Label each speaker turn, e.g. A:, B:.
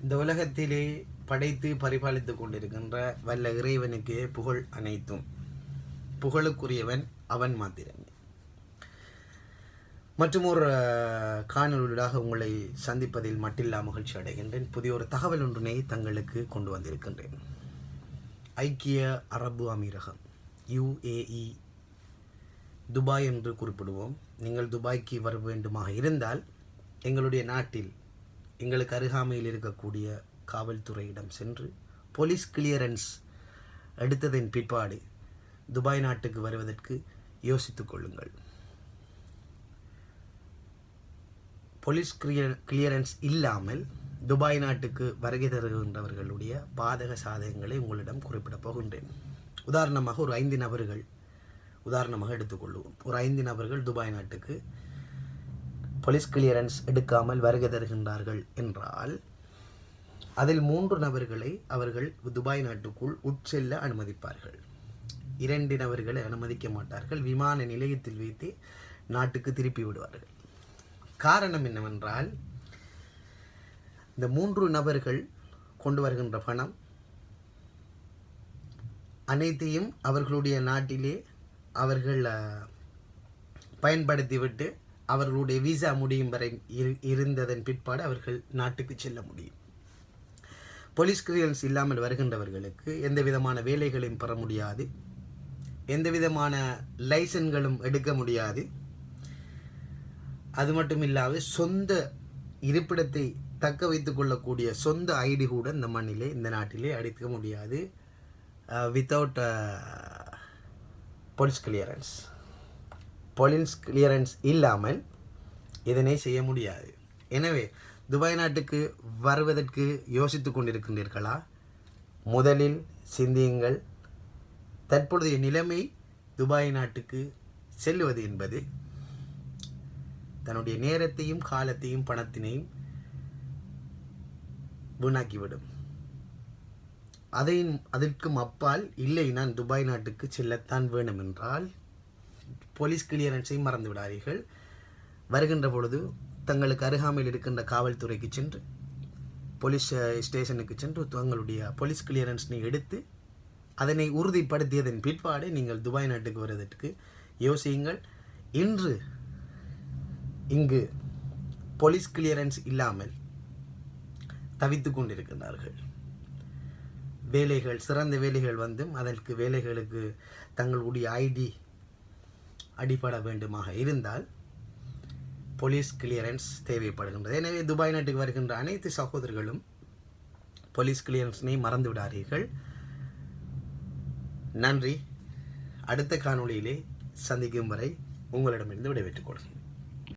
A: இந்த உலகத்திலே படைத்து பரிபாலித்து கொண்டிருக்கின்ற வல்ல இறைவனுக்கு புகழ் அனைத்தும். புகழுக்குரியவன் அவன் மாத்திரமே. மற்றும் ஒரு காணொலியாக உங்களை சந்திப்பதில் மட்டில்லா மகிழ்ச்சி அடைகின்றேன். புதிய ஒரு தகவல் ஒன்றினை தங்களுக்கு கொண்டு வந்திருக்கின்றேன். ஐக்கிய அரபு அமீரகம் UAE, துபாய் என்று குறிப்பிடுவோம். நீங்கள் துபாய்க்கு வர வேண்டுமாக இருந்தால் எங்களுடைய நாட்டில் எங்களுக்கு அருகாமையில் இருக்கக்கூடிய காவல்துறையிடம் சென்று போலீஸ் கிளியரன்ஸ் எடுத்ததின் பிற்பாடு துபாய் நாட்டுக்கு வருவதற்கு யோசித்துக் கொள்ளுங்கள். போலீஸ் கிளியரன்ஸ் இல்லாமல் துபாய் நாட்டுக்கு வருகை தருகின்றவர்களுடைய பாதக சாதகங்களை உங்களிடம் குறிப்பிடப் போகின்றேன். உதாரணமாக ஒரு 5 நபர்கள் எடுத்துக்கொள்வோம். ஒரு 5 நபர்கள் துபாய் நாட்டுக்கு போலீஸ் கிளியரன்ஸ் எடுக்காமல் வருகை தருகின்றார்கள் என்றால் அதில் 3 நபர்களை அவர்கள் துபாய் நாட்டுக்குள் உட்செல்ல அனுமதிப்பார்கள். 2 நபர்களை அனுமதிக்க மாட்டார்கள். விமான நிலையத்தில் வைத்து நாட்டுக்கு திருப்பி விடுவார்கள். காரணம் என்னவென்றால், இந்த 3 நபர்கள் கொண்டு வருகின்ற பணம் அனைத்தையும் அவர்களுடைய நாட்டிலே அவர்கள் பயன்படுத்திவிட்டு அவர்களுடைய விசா முடியும் வரை இருந்ததன் பிற்பாடு அவர்கள் நாட்டுக்கு செல்ல முடியும். போலீஸ் கிளியரன்ஸ் இல்லாமல் வருகின்றவர்களுக்கு எந்த விதமான வேலைகளையும் பெற முடியாது, எந்த விதமான லைசன்களும் எடுக்க முடியாது. அது மட்டும் இல்லாமல் சொந்த இருப்பிடத்தை தக்க வைத்துக் கொள்ளக்கூடிய சொந்த ஐடி கூட இந்த நாட்டிலே அடிக்க முடியாது without police clearance. Police clearance இல்லாமல் இதனை செய்ய முடியாது. எனவே துபாய் நாட்டுக்கு வருவதற்கு யோசித்து கொண்டிருக்கின்றீர்களா? முதலில் சிந்தியுங்கள். தற்பொழுதைய நிலைமை துபாய் நாட்டுக்கு செல்லுவது என்பது தன்னுடைய நேரத்தையும் காலத்தையும் பணத்தினையும் வீணாக்கிவிடும். அதற்கும் அப்பால் இல்லை, நான் துபாய் நாட்டுக்கு செல்லத்தான் வேணும் என்றால் போலீஸ் கிளியரன்ஸை மறந்து விடாதீர்கள். வருகின்ற பொழுது தங்களுக்கு அருகாமையில் இருக்கின்ற காவல்துறைக்கு சென்று போலீஸ் ஸ்டேஷனுக்கு சென்று தங்களுடைய போலீஸ் கிளியரன்ஸை எடுத்து அதனை உறுதிப்படுத்தியதன் பிற்பாடு நீங்கள் துபாய் நாட்டுக்கு வருவதற்கு யோசியுங்கள். இங்கு போலீஸ் கிளியரன்ஸ் இல்லாமல் தவித்து கொண்டிருக்கிறார்கள். வேலைகள், சிறந்த வேலைகள் வந்தும் அதற்கு வேலைகளுக்கு தங்களுடைய ஐடி அடிப்பட வேண்டுமாக இருந்தால் போலீஸ் கிளியரன்ஸ் தேவைப்படுகின்றது. எனவே துபாய் நாட்டுக்கு வருகின்ற அனைத்து சகோதரர்களும் போலீஸ் கிளியரன்ஸினை மறந்து விடாதீர்கள். நன்றி. அடுத்த காணொளியிலே சந்திக்கும் வரை உங்களிடமிருந்து விடைபெற்றுக் கொள்கிறேன்.